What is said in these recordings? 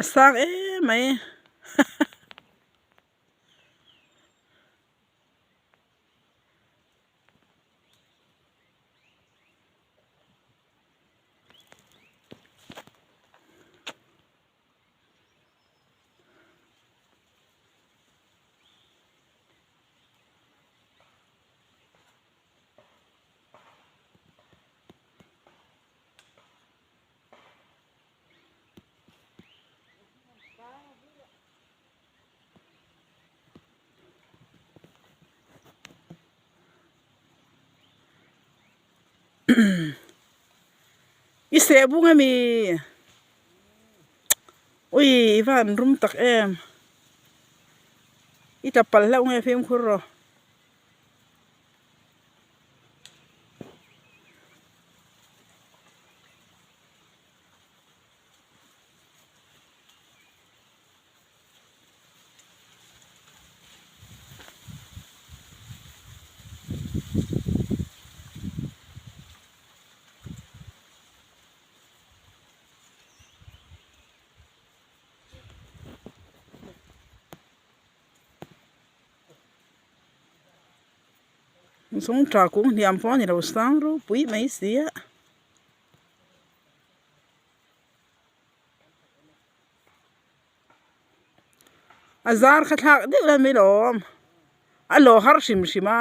sang em mày ise bunga mi ui van rum tak em ita palla unga fem khurro sung tra kung niam pho ni ro sang ro pui mai sia azar khathak de la mi lom alo har shim shima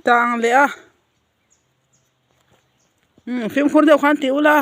tang le a phim khur deuh khan ti ula